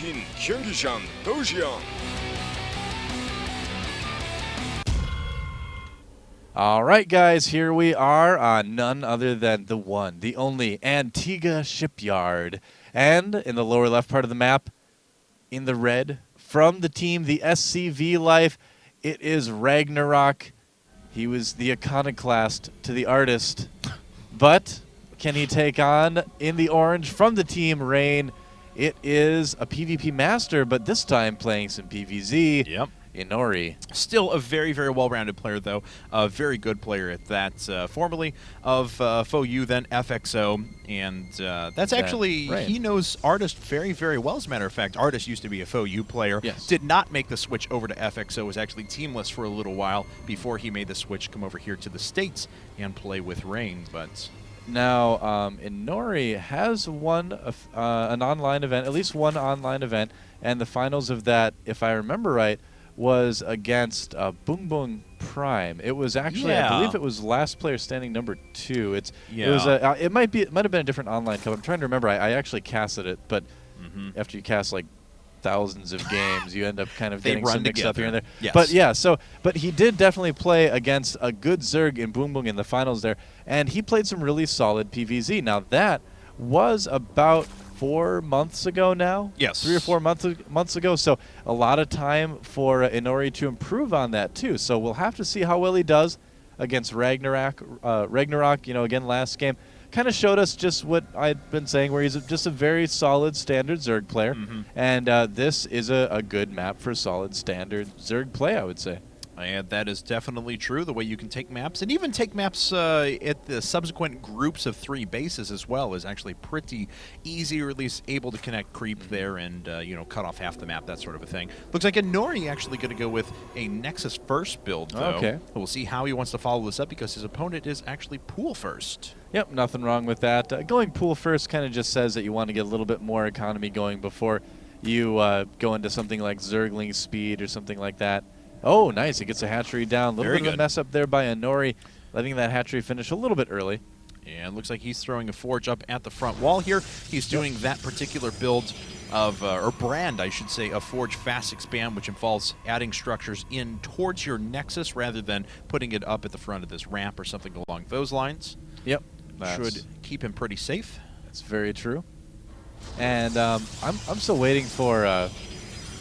루틴 경기장 도시형. All right, guys, here we are on none other than the one, the only Antigua Shipyard. And in the lower left part of the map, in the red, from the team, the SCV Life, it is RagnaroK. He was the iconoclast to the artist. But can he take on, in the orange, from the team ReIGN, it is a PvP master, but this time playing some PvZ. Yep. Inori. Still a very, very well-rounded player, though. A very good player at that. Formerly of FOU, then FXO. And that's actually, right. He knows Artist very, very well. As a matter of fact, Artist used to be a FOU player. Yes. Did not make the switch over to FXO. Was actually teamless for a little while before he made the switch, come over here to the States and play with ReIGN. But now, Inori has won an online event, at least one online event, and the finals of that, if I remember right, was against Boom Boom Prime. It was actually, I believe it was last player standing number 2. It was it might have been a different online cup. I'm trying to remember. I actually casted it, but after you cast like thousands of games, you end up kind of getting some mixed up here and there. Yes. But yeah, but he did definitely play against a good Zerg in Boom Boom in the finals there, and he played some really solid PvZ. Now that was about 4 months ago now. Yes. 3 or 4 months ago. So a lot of time for Inori to improve on that too. So we'll have to see how well he does against RagnaroK. You know, again, last game kind of showed us just what I'd been saying, where he's just a very solid standard Zerg player. And this is a good map for solid standard Zerg play, I would say. And that is definitely true, the way you can take maps, and even take maps at the subsequent groups of 3 bases as well, is actually pretty easy, or at least able to connect creep there and, you know, cut off half the map, that sort of a thing. Looks like Inori actually going to go with a Nexus first build, though. Okay. We'll see how he wants to follow this up, because his opponent is actually pool first. Yep, nothing wrong with that. Going pool first kind of just says that you want to get a little bit more economy going before you go into something like Zergling speed or something like that. Oh, nice. He gets a hatchery down. A little bit of a mess up there by Inori, letting that hatchery finish a little bit early. And looks like he's throwing a forge up at the front wall here. He's doing that particular build of, or brand, I should say, of Forge Fast Expand, which involves adding structures in towards your Nexus rather than putting it up at the front of this ramp or something along those lines. Yep. Should keep him pretty safe. That's very true. And I'm still waiting for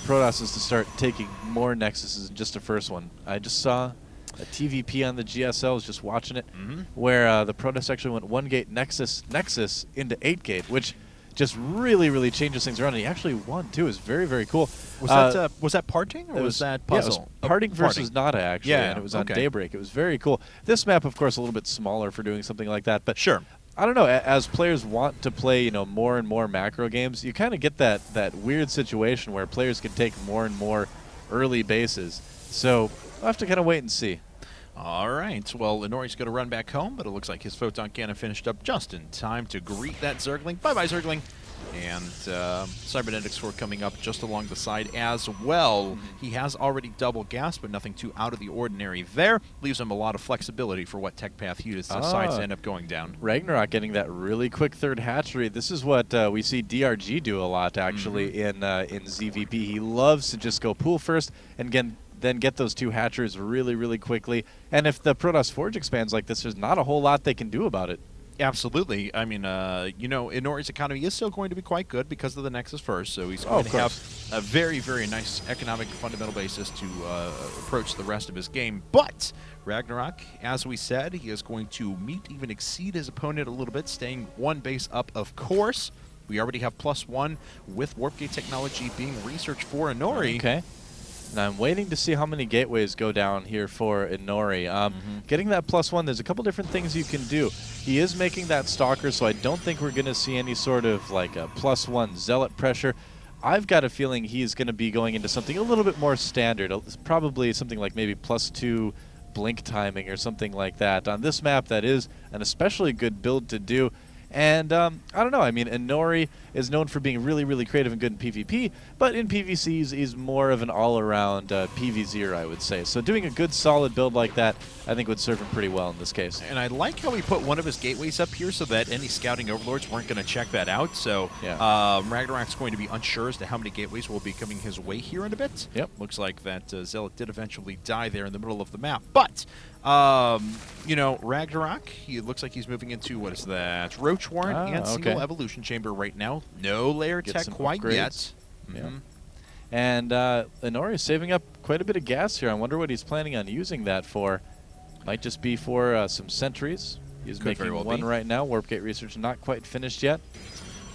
Protoss to start taking more Nexuses than just the first one. I just saw a TVP on the GSL, I was just watching it, where the Protoss actually went 1-gate Nexus into 8-gate, which just really, really changes things around. And he actually won, too. It was very, very cool. Was that parting, or was that puzzle? Yeah, it was parting versus Nada, actually, and it was on Daybreak. It was very cool. This map, of course, a little bit smaller for doing something like that. But sure. I don't know, as players want to play, you know, more and more macro games, you kind of get that weird situation where players can take more and more early bases. So we'll have to kind of wait and see. All right. Well, Inori's going to run back home, but it looks like his photon cannon finished up just in time to greet that Zergling. Bye-bye, Zergling. And Cybernetics Sword coming up just along the side as well. He has already double gas, but nothing too out of the ordinary there. Leaves him a lot of flexibility for what tech path he decides to end up going down. RagnaroK getting that really quick third hatchery. This is what we see DRG do a lot, actually, in ZVP. He loves to just go pool first and then get those 2 hatcheries really, really quickly. And if the Protoss Forge expands like this, there's not a whole lot they can do about it. Absolutely. I mean, you know, Inori's economy is still going to be quite good because of the Nexus first, so he's going to have a very, very nice economic fundamental basis to approach the rest of his game. But RagnaroK, as we said, he is going to meet, even exceed his opponent a little bit, staying 1 base up, of course. We already have +1 with Warp Gate technology being researched for Inori. Okay. And I'm waiting to see how many gateways go down here for Inori. Getting that +1, there's a couple different things you can do. He is making that Stalker, so I don't think we're going to see any sort of like a +1 Zealot pressure. I've got a feeling he's going to be going into something a little bit more standard, probably something like maybe +2 blink timing or something like that. On this map, that is an especially good build to do. And I don't know. I mean, Inori is known for being really, really creative and good in PvP, but in PvC, he's more of an all-around PvZer, I would say. So doing a good, solid build like that, I think would serve him pretty well in this case. And I like how he put one of his gateways up here so that any scouting overlords weren't going to check that out. So yeah. RagnaroK's going to be unsure as to how many gateways will be coming his way here in a bit. Yep. Looks like that Zealot did eventually die there in the middle of the map. But, you know, RagnaroK, he looks like he's moving into, what is that, Roach Warren and Single Evolution Chamber right now. No layer tech quite yet. Yeah. And Inori is saving up quite a bit of gas here. I wonder what he's planning on using that for. Might just be for some sentries. He's making one right now. Warp Gate research not quite finished yet.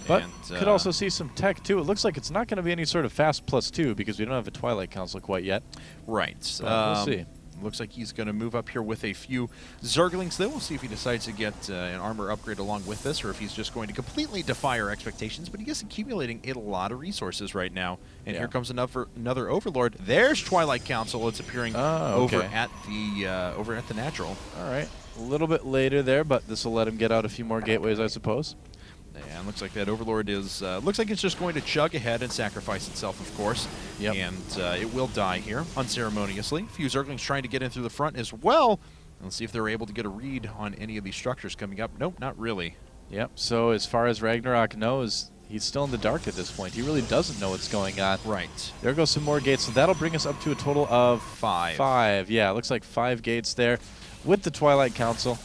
But could also see some tech, too. It looks like it's not going to be any sort of fast +2 because we don't have a Twilight Council quite yet. Right. We'll see. Looks like he's going to move up here with a few Zerglings. Then we'll see if he decides to get an armor upgrade along with this, or if he's just going to completely defy our expectations. But he is accumulating a lot of resources right now. And here comes another Overlord. There's Twilight Council. It's appearing over at the Natural. All right, a little bit later there, but this will let him get out a few more gateways, I suppose. And looks like that Overlord is, looks like it's just going to chug ahead and sacrifice itself, of course. Yep. And it will die here, unceremoniously. A few Zerglings trying to get in through the front as well. Let's see if they're able to get a read on any of these structures coming up. Nope, not really. Yep, so as far as RagnaroK knows, he's still in the dark at this point. He really doesn't know what's going on. Right. There goes some more gates, so that'll bring us up to a total of 5. Yeah, it looks like 5 gates there with the Twilight Council.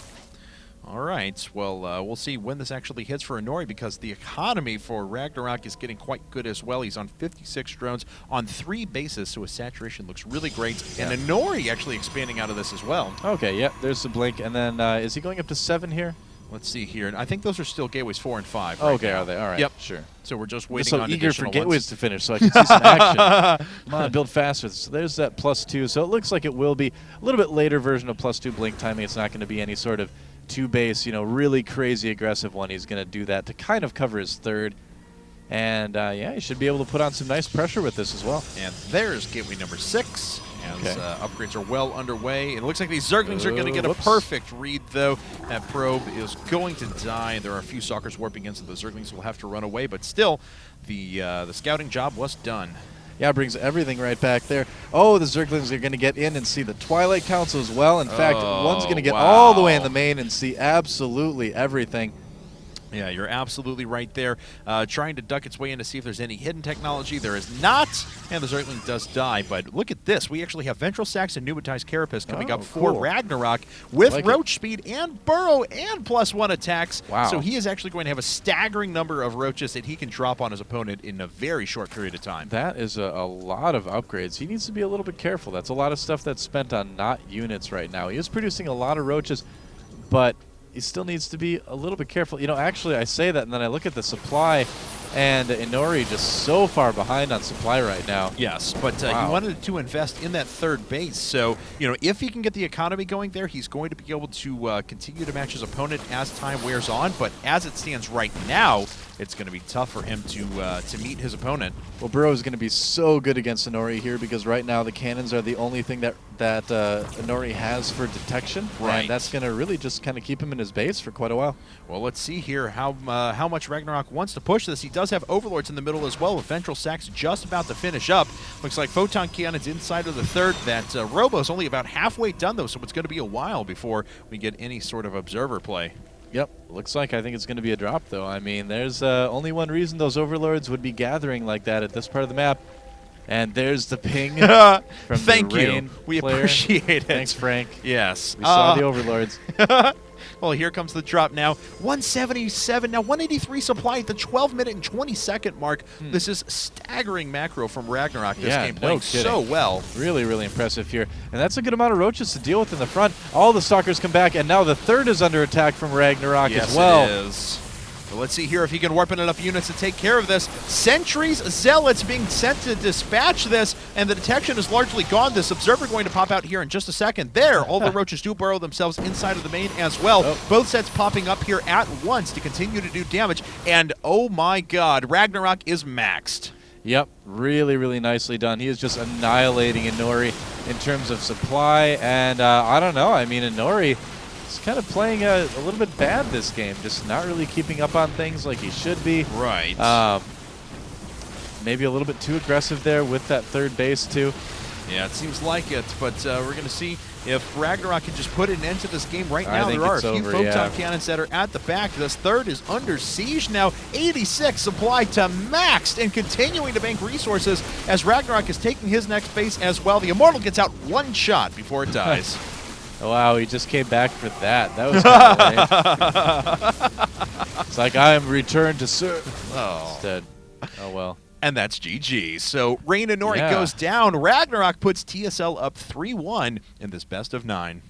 All right. Well, we'll see when this actually hits for Inori, because the economy for RagnaroK is getting quite good as well. He's on 56 drones on 3 bases, so his saturation looks really great. Yeah. And Inori actually expanding out of this as well. Okay, yeah, there's the blink. And then is he going up to 7 here? Let's see here. And I think those are still gateways 4 and 5. Right now. Are they? All right. Yep. Sure. So we're just waiting I'm on so eager for gateways ones to finish so I can see some action. Come on, build faster. So there's that +2. So it looks like it will be a little bit later version of +2 blink timing. It's not going to be any sort of 2 base, you know, really crazy aggressive one. He's going to do that to kind of cover his 3rd. And, yeah, he should be able to put on some nice pressure with this as well. And there's gateway number 6. As upgrades are well underway. It looks like these Zerglings are going to get a perfect read, though. That probe is going to die. There are a few Stalkers warping in, so the Zerglings will have to run away. But still, the scouting job was done. Yeah, it brings everything right back there. Oh, the Zerglings are going to get in and see the Twilight Council as well. In fact, one's going to get all the way in the main and see absolutely everything. Yeah, you're absolutely right there. Trying to duck its way in to see if there's any hidden technology. There is not, and the Zergling does die. But look at this. We actually have Ventral Sacs and Pneumatized Carapace coming up for RagnaroK with Roach Speed and Burrow and +1 attacks. Wow. So he is actually going to have a staggering number of Roaches that he can drop on his opponent in a very short period of time. That is a lot of upgrades. He needs to be a little bit careful. That's a lot of stuff that's spent on not units right now. He is producing a lot of Roaches, but he still needs to be a little bit careful. You know, actually, I say that, and then I look at the supply, and Inori just so far behind on supply right now. Yes, but he wanted to invest in that 3rd base. So, you know, if he can get the economy going there, he's going to be able to continue to match his opponent as time wears on. But as it stands right now, it's going to be tough for him to meet his opponent. Well, Burrow is going to be so good against Inori here because right now the cannons are the only thing that Inori has for detection. Right. And that's going to really just kind of keep him in his base for quite a while. Well, let's see here how much RagnaroK wants to push this. He does have Overlords in the middle as well, with Ventral Sacs just about to finish up. Looks like Photon Cannon's inside of the 3rd. That Robo's only about halfway done, though, so it's going to be a while before we get any sort of observer play. Yep, looks like I think it's going to be a drop, though. I mean, there's only one reason those Overlords would be gathering like that at this part of the map. And there's the ping from Thank the Rain you. We player. appreciate it. Thanks, Frank. Yes. We saw the Overlords. Well, here comes the drop now. 177, now 183 supply at the 12-minute and 20-second mark. This is staggering macro from RagnaroK. This game playing so well. Really, really impressive here. And that's a good amount of Roaches to deal with in the front. All the Stalkers come back, and now the 3rd is under attack from RagnaroK as well. Yes, it is. So let's see here if he can warp in enough units to take care of this. Sentries, Zealots being sent to dispatch this, and the detection is largely gone. This Observer going to pop out here in just a second. There, all the Roaches do burrow themselves inside of the main as well. Both sets popping up here at once to continue to do damage. And oh my god, RagnaroK is maxed. Yep, really, really nicely done. He is just annihilating Inori in terms of supply. And I don't know, I mean, Inori He's kind of playing a little bit bad this game, just not really keeping up on things like he should be. Right. Maybe a little bit too aggressive there with that third base, too. Yeah, it seems like it, but we're going to see if RagnaroK can just put an end to this game right now. I think There are a it's few over, photon cannons that are at the back. This third is under siege now. 86 supplied to maxed and continuing to bank resources as RagnaroK is taking his next base as well. The Immortal gets out one shot before it dies. Wow, he just came back for that. That was kind of lame. It's like, I am returned to serve. Oh. Instead. Oh, well. And that's GG. So ReIGN goes down. RagnaroK puts TSL up 3-1 in this best of 9.